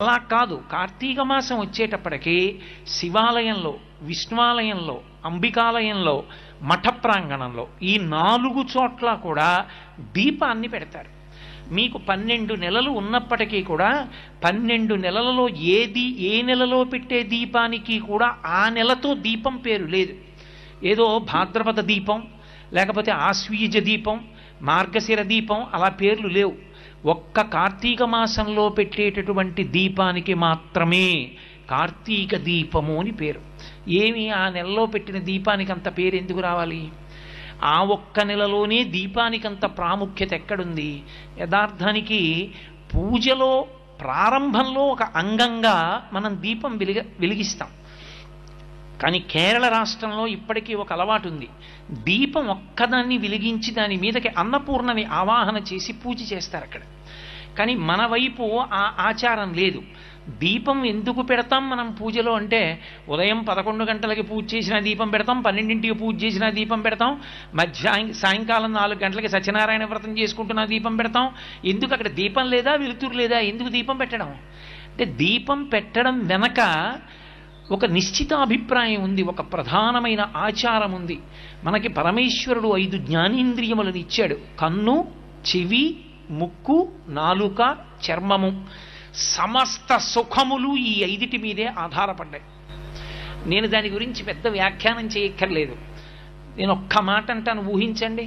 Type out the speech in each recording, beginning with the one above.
అలా కాదు. కార్తీక మాసం వచ్చేటప్పటికి శివాలయంలో, విష్ణువాలయంలో, అంబికాలయంలో, మఠ ప్రాంగణంలో ఈ 4 చోట్ల కూడా దీపాన్ని పెడతారు. మీకు 12 నెలలు ఉన్నప్పటికీ కూడా 12 నెలలలో ఏ నెలలో పెట్టే దీపానికి కూడా ఆ నెలతో దీపం పేరు లేదు. ఏదో భాద్రపద దీపం, లేకపోతే ఆశ్వీజ దీపం, మార్గశిర దీపం అలా పేర్లు లేవు. ఒక్క కార్తీక మాసంలో పెట్టేటటువంటి దీపానికి మాత్రమే కార్తీక దీపము అని పేరు. ఏమి ఆ నెలలో పెట్టిన దీపానికి అంత పేరు ఎందుకు రావాలి? ఆ ఒక్క నెలలోనే దీపానికంత ప్రాముఖ్యత ఎక్కడుంది? యథార్థానికి పూజలో ప్రారంభంలో ఒక అంగంగా మనం దీపం వెలిగిస్తాం. కానీ కేరళ రాష్ట్రంలో ఇప్పటికీ ఒక అలవాటు ఉంది. దీపం ఒక్కదాన్ని వెలిగించి దాని మీదకి అన్నపూర్ణని ఆవాహన చేసి పూజ చేస్తారు అక్కడ. కానీ మన వైపు ఆ ఆచారం లేదు. దీపం ఎందుకు పెడతాం మనం పూజలో అంటే, ఉదయం 11 గంటలకి పూజ చేసిన దీపం పెడతాం, 12ంటికి పూజ చేసిన దీపం పెడతాం, సాయంకాలం 4 గంటలకి సత్యనారాయణ వ్రతం చేసుకుంటున్న దీపం పెడతాం. ఎందుకు అక్కడ దీపం లేదా, వెలుతురు లేదా? ఎందుకు దీపం పెట్టడం? అంటే దీపం పెట్టడం వెనక ఒక నిశ్చిత అభిప్రాయం ఉంది, ఒక ప్రధానమైన ఆచారం ఉంది. మనకి పరమేశ్వరుడు 5 జ్ఞానేంద్రియములను ఇచ్చాడు. కన్ను, చెవి, ముక్కు, నాలుక, చర్మము. సమస్త సుఖములు ఈ 5 మీదే ఆధారపడ్డాయి. నేను దాని గురించి పెద్ద వ్యాఖ్యానం చేయక్కర్లేదు. నేను ఒక్క మాట అంటాను, ఊహించండి.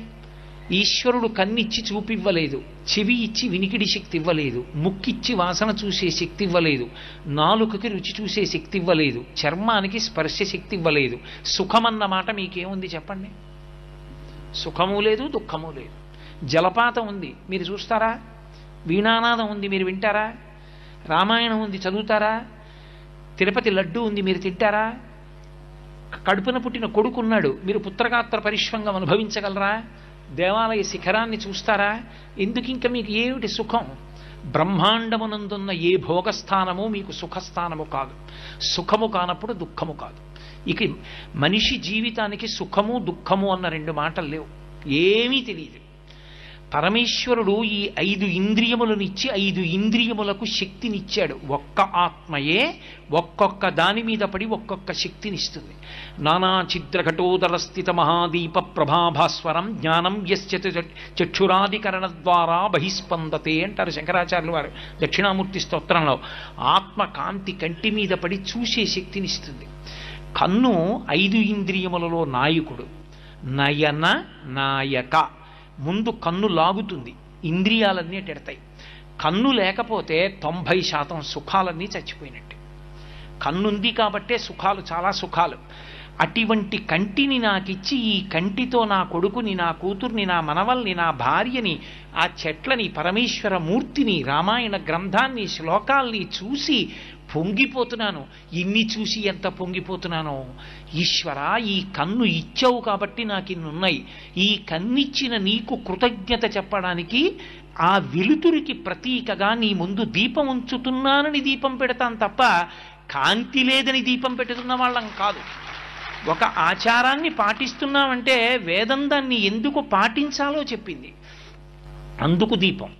ఈశ్వరుడు కన్నిచ్చి చూపివ్వలేదు, చెవి ఇచ్చి వినికిడి శక్తి ఇవ్వలేదు, ముక్కిచ్చి వాసన చూసే శక్తి ఇవ్వలేదు, నాలుకకి రుచి చూసే శక్తి ఇవ్వలేదు, చర్మానికి స్పర్శ శక్తి ఇవ్వలేదు. సుఖమన్న మాట మీకేముంది చెప్పండి? సుఖము లేదు, దుఃఖము లేదు. జలపాతం ఉంది, మీరు చూస్తారా? వీణానాదం ఉంది, మీరు వింటారా? రామాయణం ఉంది, చదువుతారా? తిరుపతి లడ్డు ఉంది, మీరు తింటారా? కడుపున పుట్టిన కొడుకున్నాడు, మీరు పుత్రగాత్ర పరిష్వంగం అనుభవించగలరా? దేవాలయ శిఖరాన్ని చూస్తారా? ఎందుకు ఇంకా మీకు ఏమిటి సుఖం? బ్రహ్మాండమునందున్న ఏ భోగస్థానము మీకు సుఖస్థానము కాదు. సుఖము కానప్పుడు దుఃఖము కాదు. ఇక మనిషి జీవితానికి సుఖము దుఃఖము అన్న 2 మాటలు లేవు. ఏమీ తెలియదు. పరమేశ్వరుడు ఈ 5 ఇంద్రియములనిచ్చి 5 ఇంద్రియములకు శక్తినిచ్చాడు. ఒక్క ఆత్మయే ఒక్కొక్క దాని మీద పడి ఒక్కొక్క శక్తినిస్తుంది. నానా చిద్రఘటోదర స్థిత మహాదీప ప్రభాభాస్వరం జ్ఞానం యస్య చక్షురాదికరణ ద్వారా బహిస్పందతే అంటారు శంకరాచార్యులు వారు దక్షిణామూర్తి స్తోత్రంలో. ఆత్మ కాంతి కంటి మీద పడి చూసే శక్తినిస్తుంది. కన్ను 5 ఇంద్రియములలో నాయకుడు. నయన నాయక. ముందు కన్ను లాగుతుంది, ఇంద్రియాలన్నీ ఎడతాయి. కన్ను లేకపోతే 90% సుఖాలన్నీ చచ్చిపోయినట్టు. కన్నుంది కాబట్టే సుఖాలు, చాలా సుఖాలు. అటువంటి కంటిని నాకిచ్చి ఈ కంటితో నా కొడుకుని, నా కూతుర్ని, నా మనవల్ని, నా భార్యని, ఆ చెట్లని, పరమేశ్వర మూర్తిని, రామాయణ గ్రంథాన్ని, శ్లోకాల్ని చూసి పొంగిపోతున్నాను. ఇన్ని చూసి ఎంత పొంగిపోతున్నానో. ఈశ్వర, ఈ కన్ను ఇచ్చావు కాబట్టి నాకు ఇన్నున్నాయి. ఈ కన్నిచ్చిన నీకు కృతజ్ఞత చెప్పడానికి ఆ వెలుతురికి ప్రతీకగా నీ ముందు దీపం ఉంచుతున్నానని దీపం పెడతాను తప్ప కాంతి లేదని దీపం పెట్టుతున్న వాళ్ళం కాదు. ఒక ఆచారాన్ని పాటిస్తున్నామంటే వేదం దాన్ని ఎందుకు పాటించాలో చెప్పింది. అందుకు దీపం.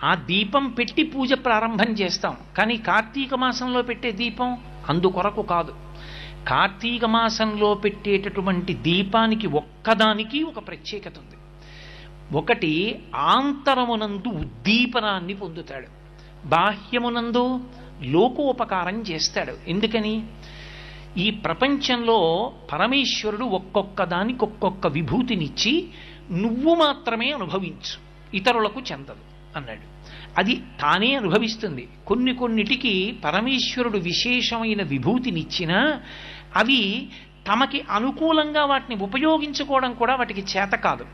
ఆ దీపం పెట్టి పూజ ప్రారంభం చేస్తాం. కానీ కార్తీక మాసంలో పెట్టే దీపం అందుకొరకు కాదు. కార్తీక మాసంలో పెట్టేటటువంటి దీపానికి ఒక్కదానికి ఒక ప్రత్యేకత ఉంది. ఒకటి, ఆంతరమునందు ఉద్దీపనాన్ని పొందుతాడు, బాహ్యమునందు లోకోపకారం చేస్తాడు. ఎందుకని? ఈ ప్రపంచంలో పరమేశ్వరుడు ఒక్కొక్క దానికి ఒక్కొక్క విభూతినిచ్చి నువ్వు మాత్రమే అనుభవించు, ఇతరులకు చెందదు అన్నాడు. అది తానే అనుభవిస్తుంది. కొన్నిటికి పరమేశ్వరుడు విశేషమైన విభూతినిచ్చినా అవి తమకి అనుకూలంగా వాటిని ఉపయోగించుకోవడం కూడా వాటికి చేత కాదు.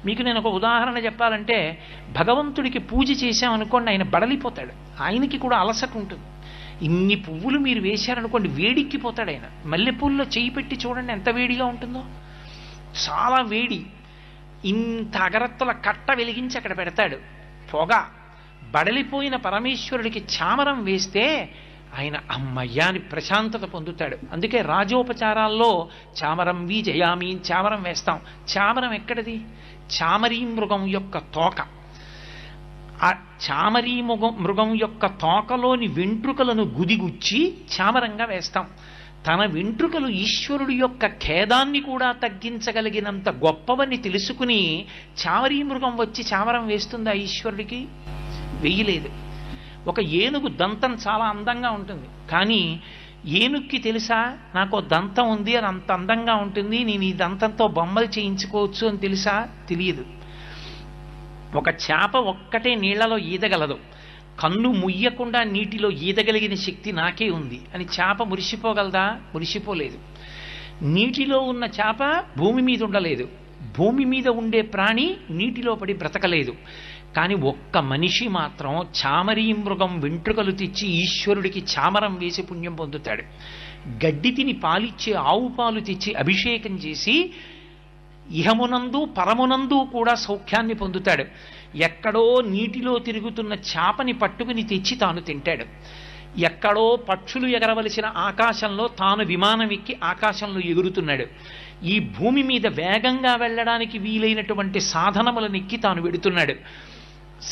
మీకు నేను ఒక ఉదాహరణ చెప్పాలంటే, భగవంతుడికి పూజ చేశామనుకోండి, ఆయన బడలిపోతాడు. ఆయనకి కూడా అలసట ఉంటుంది. ఇన్ని పువ్వులు మీరు వేశారనుకోండి, వేడిక్కిపోతాడు ఆయన. మల్లెపూల్లో చేయి పెట్టి చూడండి ఎంత వేడిగా ఉంటుందో, చాలా వేడి. ఇంత అగరత్తుల కట్ట వెలిగించి అక్కడ పెడతాడు, పొగ. బడలిపోయిన పరమేశ్వరుడికి చామరం వేస్తే ఆయన అమ్మయ్యా అని ప్రశాంతత పొందుతాడు. అందుకే రాజోపచారాల్లో చామరం జయామి చామరం వేస్తాం. చామరం ఎక్కడిది? చామరీ మృగం యొక్క తోక. ఆ చామరీ మృగం యొక్క తోకలోని వెంట్రుకలను గుదిగుచ్చి చామరంగా వేస్తాం. తన వెంట్రుకలు ఈశ్వరుడి యొక్క ఖేదాన్ని కూడా తగ్గించగలిగినంత గొప్పవని తెలుసుకుని చామరీ మృగం వచ్చి చామరం వేస్తుందా ఈశ్వరుడికి? వెయ్యలేదు. ఒక ఏనుగు దంతం చాలా అందంగా ఉంటుంది, కానీ ఏనుక్కి తెలుసా నాకు దంతం ఉంది, అది అంత అందంగా ఉంటుంది, నేను ఈ దంతంతో బొమ్మలు చేయించుకోవచ్చు అని తెలుసా? తెలియదు. ఒక చేప ఒక్కటే నీళ్లలో ఈదగలదు, కన్ను ముయ్యకుండా నీటిలో ఈదగలిగిన శక్తి నాకే ఉంది అని చేప మురిసిపోగలదా? మురిసిపోలేదు. నీటిలో ఉన్న చేప భూమి మీద ఉండలేదు, భూమి మీద ఉండే ప్రాణి నీటిలో పడి బ్రతకలేదు. కానీ ఒక్క మనిషి మాత్రం చామరీ మృగం వెంట్రుకలు తెచ్చి ఈశ్వరుడికి చామరం వేసి పుణ్యం పొందుతాడు. గడ్డి తిని పాలిచ్చే ఆవు పాలు తెచ్చి అభిషేకం చేసి ఇహమునందు పరమునందు కూడా సౌఖ్యాన్ని పొందుతాడు. ఎక్కడో నీటిలో తిరుగుతున్న చేపని పట్టుకుని తెచ్చి తాను తింటాడు. ఎక్కడో పక్షులు ఎగరవలసిన ఆకాశంలో తాను విమానం ఎక్కి ఆకాశంలో ఎగురుతున్నాడు. ఈ భూమి మీద వేగంగా వెళ్ళడానికి వీలైనటువంటి సాధనములను ఎక్కి తాను వెడుతున్నాడు.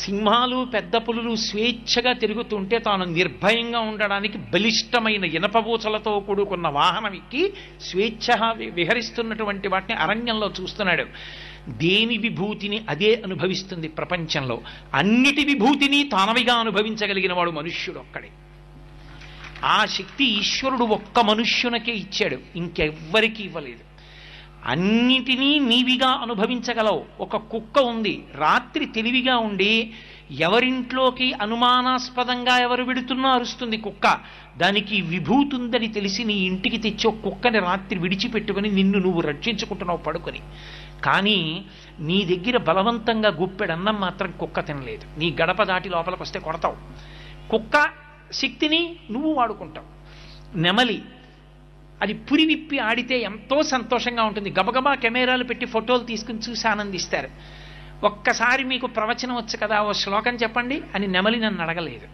సింహాలు పెద్ద పులులు స్వేచ్ఛగా తిరుగుతుంటే తాను నిర్భయంగా ఉండడానికి బలిష్టమైన ఇనపబూచలతో కూడుకున్న వాహనం ఎక్కి స్వేచ్ఛగా విహరిస్తున్నటువంటి వాటిని అరణ్యంలో చూస్తున్నాడు. దేని విభూతిని అదే అనుభవిస్తుంది ప్రపంచంలో. అన్నిటి విభూతిని తానవిగా అనుభవించగలిగిన వాడు మనుష్యుడు ఒక్కడే. ఆ శక్తి ఈశ్వరుడు ఒక్క మనుష్యునకే ఇచ్చాడు, ఇంకెవ్వరికీ ఇవ్వలేదు. అన్నిటినీ నీవిగా అనుభవించగలవు. ఒక కుక్క ఉంది, రాత్రి తెలివిగా ఉండి ఎవరింట్లోకి అనుమానాస్పదంగా ఎవరు విడుతున్నా అరుస్తుంది కుక్క. దానికి విభూతి ఉందని తెలిసి నీ ఇంటికి తెచ్చి ఒక కుక్కని రాత్రి విడిచిపెట్టుకుని నిన్ను నువ్వు రక్షించుకుంటున్నావు పడుకొని. కానీ నీ దగ్గర బలవంతంగా గుప్పెడన్నం మాత్రం కుక్క తినలేదు. నీ గడప దాటి లోపలికి వస్తే కొడతావు. కుక్క శక్తిని నువ్వు వాడుకుంటావు. నెమలి అది పురి విప్పి ఆడితే ఎంతో సంతోషంగా ఉంటుంది. గబగబా కెమెరాలు పెట్టి ఫోటోలు తీసుకుని చూసి ఆనందిస్తారు. ఒక్కసారి మీకు ప్రవచనం వచ్చు కదా, ఓ శ్లోకం చెప్పండి అని నెమలి నన్ను అడగలేదు.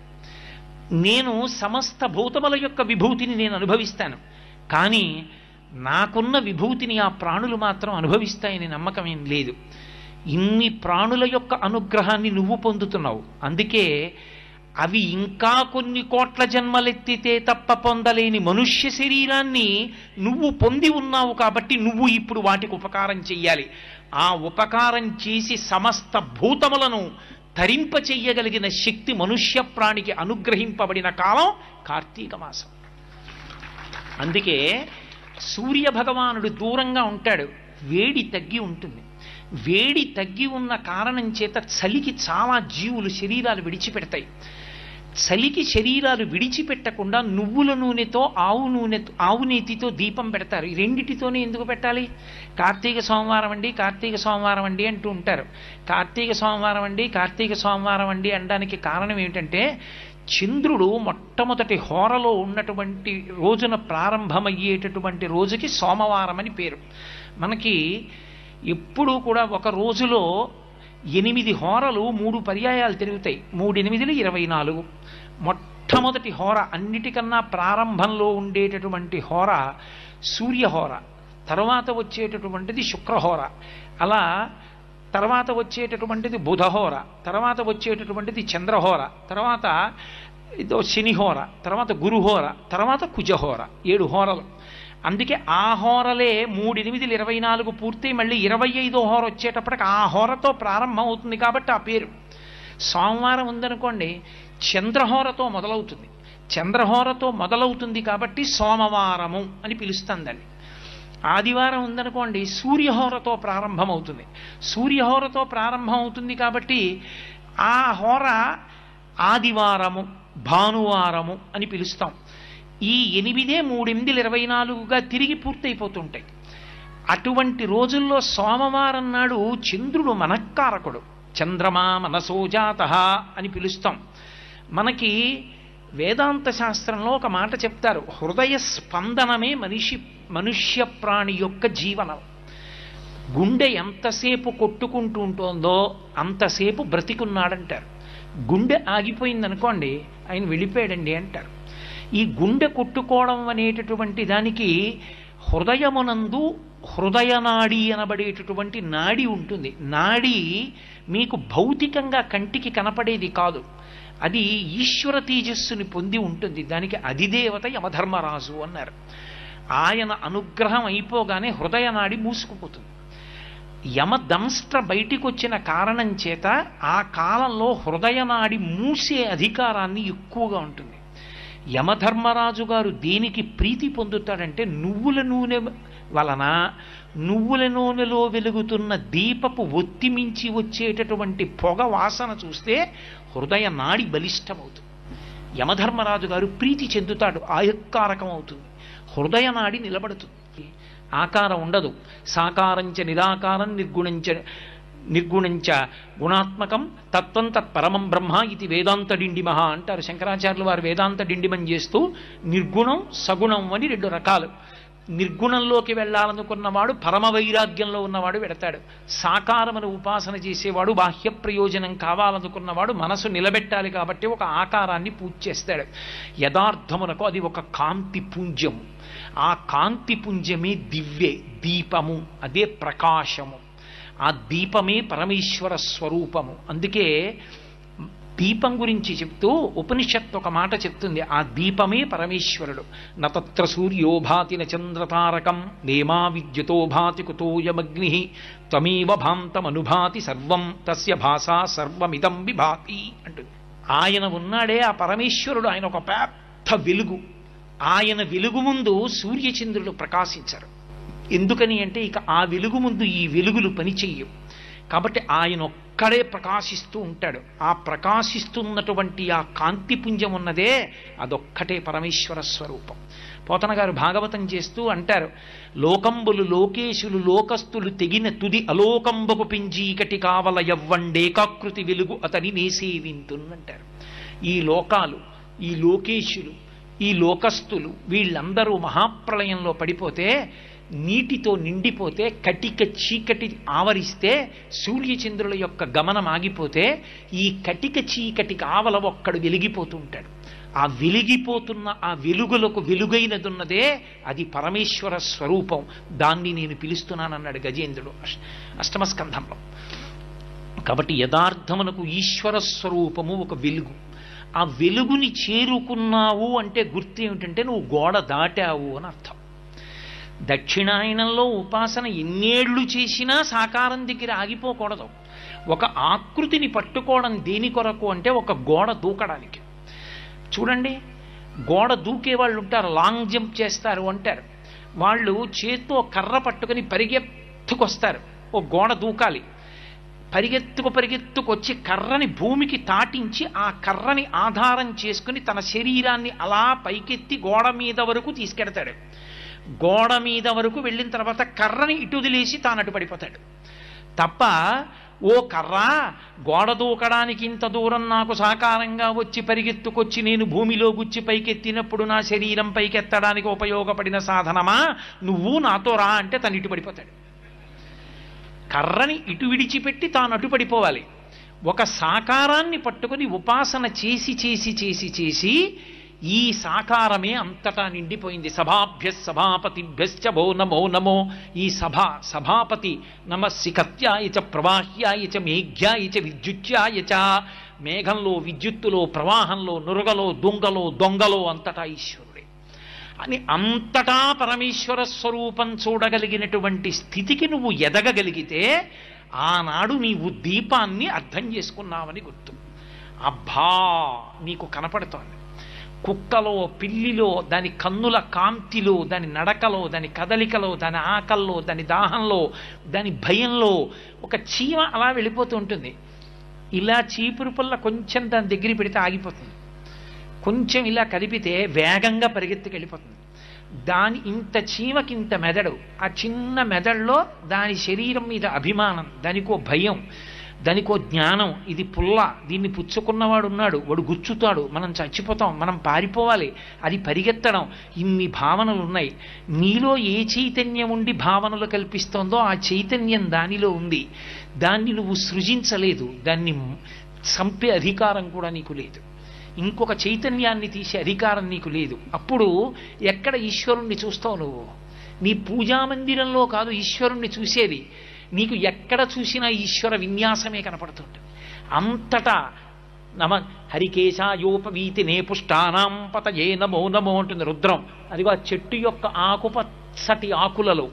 నేను సమస్త భూతముల యొక్క విభూతిని నేను అనుభవిస్తాను, కానీ నాకున్న విభూతిని ఆ ప్రాణులు మాత్రం అనుభవిస్తాయని నమ్మకం ఏం లేదు. ఇన్ని ప్రాణుల యొక్క అనుగ్రహాన్ని నువ్వు పొందుతున్నావు. అందుకే అవి ఇంకా కొన్ని కోట్ల జన్మలెత్తితే తప్ప పొందలేని మనుష్య శరీరాన్ని నువ్వు పొంది ఉన్నావు కాబట్టి నువ్వు ఇప్పుడు వాటికి ఉపకారం చెయ్యాలి. ఆ ఉపకారం చేసి సమస్త భూతములను తరింప చెయ్యగలిగిన శక్తి మనుష్య ప్రాణికి అనుగ్రహింపబడిన కాలం కార్తీక మాసం. అందుకే సూర్య భగవానుడు దూరంగా ఉంటాడు, వేడి తగ్గి ఉంటుంది. వేడి తగ్గి ఉన్న కారణం చేత చలికి చాలా జీవులు శరీరాలు విడిచిపెడతాయి. చలికి శరీరాలు విడిచిపెట్టకుండా నువ్వుల నూనెతో ఆవు నేతితో దీపం పెడతారు. ఈ రెండిటితోనే ఎందుకు పెట్టాలి? కార్తీక సోమవారం అండి, కార్తీక సోమవారం అండి అంటూ ఉంటారు. కార్తీక సోమవారం అండి, కార్తీక సోమవారం అండి అనడానికి కారణం ఏమిటంటే చంద్రుడు మొట్టమొదటి హోరలో ఉన్నటువంటి రోజున ప్రారంభమయ్యేటటువంటి రోజుకి సోమవారం అని పేరు. మనకి ఎప్పుడూ కూడా ఒక రోజులో 8 హోరలు 3 పర్యాయాలు తిరుగుతాయి. 3 8 24. మొట్టమొదటి హోర, అన్నిటికన్నా ప్రారంభంలో ఉండేటటువంటి హోర సూర్యహోర, తర్వాత వచ్చేటటువంటిది శుక్రహోర, అలా తర్వాత వచ్చేటటువంటిది బుధహోర, తర్వాత వచ్చేటటువంటిది చంద్రహోర, తర్వాత ఇదో శనిహోర, తర్వాత గురుహోర, తర్వాత కుజహోర. 7 హోరలు. అందుకే ఆ హోరలే 3 8 24 పూర్తి మళ్ళీ 25వ హోర వచ్చేటప్పటికి ఆ హోరతో ప్రారంభం అవుతుంది కాబట్టి ఆ పేరు. సోమవారం ఉందనుకోండి చంద్రహోరతో మొదలవుతుంది, చంద్రహోరతో మొదలవుతుంది కాబట్టి సోమవారము అని పిలుస్తాం దాన్ని. ఆదివారం ఉందనుకోండి సూర్యహోరతో ప్రారంభమవుతుంది, సూర్యహోరతో ప్రారంభం అవుతుంది కాబట్టి ఆ హోర ఆదివారము భానువారము అని పిలుస్తాం. ఈ 8 3 8 24గా తిరిగి పూర్తయిపోతుంటాయి. అటువంటి రోజుల్లో సోమవారం నాడు చంద్రుడు మనఃకారకుడు, చంద్రమా మనసోజాతః అని పిలుస్తాం. మనకి వేదాంత శాస్త్రంలో ఒక మాట చెప్తారు, హృదయ స్పందనమే మనుష్య ప్రాణి యొక్క జీవనం. గుండె ఎంతసేపు కొట్టుకుంటూ ఉంటుందో అంతసేపు బ్రతికున్నాడంటారు. గుండె ఆగిపోయిందనుకోండి ఆయన వెళ్ళిపోయాడండి అంటారు. ఈ గుండె కొట్టుకోవడం అనేటటువంటి దానికి హృదయమునందు హృదయనాడి అనబడేటటువంటి నాడి ఉంటుంది. నాడి మీకు భౌతికంగా కంటికి కనపడేది కాదు, అది ఈశ్వర తేజస్సుని పొంది ఉంటుంది. దానికి అధిదేవత యమధర్మరాజు అన్నారు. ఆయన అనుగ్రహం అయిపోగానే హృదయనాడి మూసుకుపోతుంది. యమదంష్ట్ర బయటికి వచ్చిన కారణం చేత ఆ కాలంలో హృదయనాడి మూసే అధికారాన్ని ఎక్కువగా ఉంటుంది. యమధర్మరాజు గారు దేనికి ప్రీతి పొందుతాడంటే, నువ్వుల నూనె వలన నువ్వుల నూనెలో వెలుగుతున్న దీపపు ఒత్తి మించి వచ్చేటటువంటి పొగ వాసన చూస్తే హృదయ నాడి బలిష్టమవుతుంది. యమధర్మరాజు గారు ప్రీతి చెందుతాడు, ఆయక్కారకం అవుతుంది, హృదయ నాడి నిలబడుతుంది. ఆకారం ఉండదు. సాకారంచ నిరాకారం నిర్గుణంచ గుణాత్మకం తత్వం తత్పరమం బ్రహ్మ ఇది వేదాంత డిండిమహ అంటారు శంకరాచార్యులు వారు. వేదాంత డిండిమం చేస్తూ నిర్గుణం సగుణం అని రెండు రకాలు. నిర్గుణంలోకి వెళ్ళాలనుకున్నవాడు పరమ వైరాగ్యంలో ఉన్నవాడు వెడతాడు. సాకారమును ఉపాసన చేసేవాడు బాహ్య ప్రయోజనం కావాలనుకున్నవాడు మనసు నిలబెట్టాలి కాబట్టి ఒక ఆకారాన్ని పూజ చేస్తాడు. యథార్థమునకు అది ఒక కాంతి పుంజము. ఆ కాంతి పుంజమే దివ్యే దీపము, అదే ప్రకాశము. ఆ దీపమే పరమేశ్వర స్వరూపము. అందుకే దీపం గురించి చెప్తూ ఉపనిషత్తు ఒక మాట చెప్తుంది, ఆ దీపమే పరమేశ్వరుడు. నతత్ర సూర్యో భాతి చంద్రతారకం నేమా విద్యుతో భాతి కుతోయమగ్ని త్వమేవ భాంతమనుభాతి సర్వం తస్య భాషా సర్వమిదం విభాతి అంటుంది. ఆయన ఉన్నాడే ఆ పరమేశ్వరుడు, ఆయన ఒక పెద్ద వెలుగు. ఆయన వెలుగు ముందు సూర్యచంద్రులు ప్రకాశించరు. ఎందుకని అంటే ఇక ఆ వెలుగు ముందు ఈ వెలుగులు పనిచెయ్యవు. కాబట్టి ఆయన ఒక్కడే ప్రకాశిస్తూ ఉంటాడు. ఆ ప్రకాశిస్తున్నటువంటి ఆ కాంతిపుంజం ఉన్నదే అదొక్కటే పరమేశ్వర స్వరూపం. పోతన గారు భాగవతం చేస్తూ అంటారు, లోకంబులు లోకేశులు లోకస్తులు తెగిన తుది అలోకంబకు పింజీకటి కావల యవ్వండేకాకృతి వెలుగు అతని నేసేవింతున్నంటారు. ఈ లోకాలు, ఈ లోకేశులు, ఈ లోకస్తులు వీళ్ళందరూ మహాప్రళయంలో పడిపోతే, నీటితో నిండిపోతే, కటిక చీకటి ఆవరిస్తే, సూర్యచంద్రుల యొక్క గమనం ఆగిపోతే, ఈ కటిక చీకటికి ఆవల ఒక్కడు వెలిగిపోతూ ఉంటాడు. ఆ వెలిగిపోతున్న ఆ వెలుగులకు వెలుగైనదున్నదే అది పరమేశ్వర స్వరూపం. దాన్ని నేను పిలుస్తున్నానన్నాడు గజేంద్రుడు అష్టమ స్కంధంలో. కాబట్టి యథార్థమునకు ఈశ్వర స్వరూపము ఒక వెలుగు. ఆ వెలుగుని చేరుకున్నావు అంటే గుర్తు ఏమిటంటే నువ్వు గోడ దాటావు అని అర్థం. దక్షిణాయనంలో ఉపాసన ఎన్నేళ్లు చేసినా సాకారం దగ్గర ఆగిపోకూడదు. ఒక ఆకృతిని పట్టుకోవడం దేని కొరకు అంటే ఒక గోడ దూకడానికి. చూడండి, గోడ దూకే వాళ్ళు ఉంటారు, లాంగ్ జంప్ చేస్తారు అంటారు. వాళ్ళు చేత్తో కర్ర పట్టుకుని పరిగెత్తుకొస్తారు, ఓ గోడ దూకాలి. పరిగెత్తుకొచ్చి కర్రని భూమికి తాటించి ఆ కర్రని ఆధారం చేసుకుని తన శరీరాన్ని అలా పైకెత్తి గోడ మీద వరకు తీసుకెడతాడు. గోడ మీద వరకు వెళ్ళిన తర్వాత కర్రని ఇటుదిలేసి తాను అటు పడిపోతాడు తప్ప, ఓ కర్రా గోడ దూకడానికి ఇంత దూరం నాకు సాకారంగా వచ్చి పరిగెత్తుకొచ్చి నేను భూమిలో గుచ్చి పైకెత్తినప్పుడు నా శరీరం పైకెత్తడానికి ఉపయోగపడిన సాధనమా, నువ్వు నాతో రా అంటే తను ఇటు పడిపోతాడు. కర్రని ఇటు విడిచిపెట్టి తాను అటు పడిపోవాలి. ఒక సాకారాన్ని పట్టుకొని ఉపాసన చేసి చేసి చేసి చేసి ఈ సాకారమే అంతటా నిండిపోయింది. సభాభ్య సభాపతిభ్యశ్చ భో నమో నమో. ఈ సభాపతి నమస్సికత్యాయ చ ప్రవాహ్యాయ చ మేఘ్యాయ చ విద్యుత్యాయ చ. మేఘంలో, విద్యుత్తులో, ప్రవాహంలో, నురగలో, దుంగలో, దొంగలో అంతటా ఈశ్వరుడే అని అంతటా పరమేశ్వర స్వరూపం చూడగలిగినటువంటి స్థితికి నువ్వు ఎదగగలిగితే ఆనాడు నీవు దీపాన్ని అర్థం చేసుకున్నావని గుర్తు. అబ్బా నీకు కనపడుతోంది. కుక్కలో, పిల్లిలో, దాని కన్నుల కాంతిలో, దాని నడకలో, దాని కదలికలో, దాని ఆకల్లో, దాని దాహంలో, దాని భయంలో ఒక చీమ అలా వెళ్ళిపోతూ ఉంటుంది. ఇలా చీపురు పుల్ల కొంచెం దాని దగ్గర పెడితే ఆగిపోతుంది, కొంచెం ఇలా కదిపితే వేగంగా పరిగెత్తుకు వెళ్ళిపోతుంది. దాని ఇంత చీమకింత మెదడు, ఆ చిన్న మెదడులో దాని శరీరం మీద అభిమానం, దానికో భయం, దానికో జ్ఞానం. ఇది పుల్ల, దీన్ని పుచ్చుకున్నవాడు ఉన్నాడు, వాడు గుచ్చుతాడు, మనం చచ్చిపోతాం, మనం పారిపోవాలి, అది పరిగెత్తడం. ఇన్ని భావనలు ఉన్నాయి. నీలో ఏ చైతన్యం ఉండి భావనలు కల్పిస్తోందో ఆ చైతన్యం దానిలో ఉంది. దాన్ని నువ్వు సృజించలేదు, దాన్ని చంపే అధికారం కూడా నీకు లేదు. ఇంకొక చైతన్యాన్ని తీసే అధికారం నీకు లేదు. అప్పుడు ఎక్కడ ఈశ్వరుణ్ణి చూస్తావు నువ్వు? నీ పూజా మందిరంలో కాదు ఈశ్వరుణ్ణి చూసేది, నీకు ఎక్కడ చూసినా ఈశ్వర విన్యాసమే కనపడుతుంటుంది. అంతటా నమ హరికేశాయోపవీతి నే పుష్టానాం పతయే నమో నమో అంటుంది రుద్రం. అదిగో ఆ చెట్టు యొక్క ఆకుపచ్చటి ఆకులలో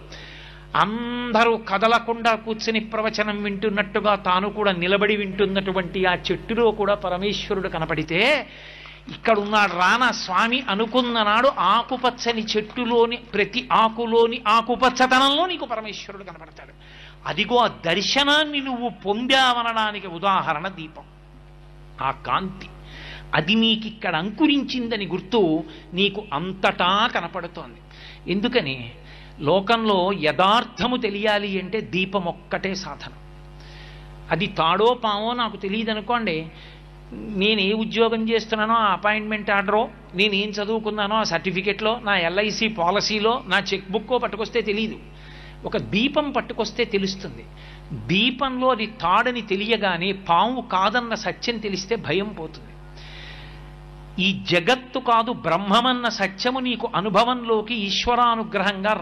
అందరూ కదలకుండా కూర్చుని ప్రవచనం వింటున్నట్టుగా తాను కూడా నిలబడి వింటున్నటువంటి ఆ చెట్టులో కూడా పరమేశ్వరుడు కనపడితే, ఇక్కడున్నాడు రానా స్వామి అనుకున్న నాడు ఆకుపచ్చని చెట్టులోని ప్రతి ఆకులోని ఆకుపచ్చతనంలో నీకు పరమేశ్వరుడు కనపడతాడు. అదిగో ఆ దర్శనాన్ని నువ్వు పొందావనడానికి ఉదాహరణ దీపం. ఆ కాంతి అది నీకిక్కడ అంకురించిందని గుర్తు నీకు అంతటా కనపడుతోంది. ఎందుకని లోకంలో యథార్థము తెలియాలి అంటే దీపం ఒక్కటే సాధనం. అది తాడో పామో నాకు తెలియదు అనుకోండి, నేను ఏ ఉద్యోగం చేస్తున్నానో ఆ అపాయింట్మెంట్ ఆర్డరో, నేను ఏం చదువుకున్నానో ఆ సర్టిఫికెట్లో, నా ఎల్ఐసి పాలసీలో నా చెక్ బుక్కో పట్టుకొస్తే తెలియదు. ఒక దీపం పట్టుకొస్తే తెలుస్తుంది. దీపంలో అది తాడని తెలియగానే పాము కాదన్న సత్యం తెలిస్తే భయం పోతుంది. ఈ జగత్తు కాదు బ్రహ్మమన్న సత్యము నీకు అనుభవంలోకి ఈశ్వరానుగ్రహంగా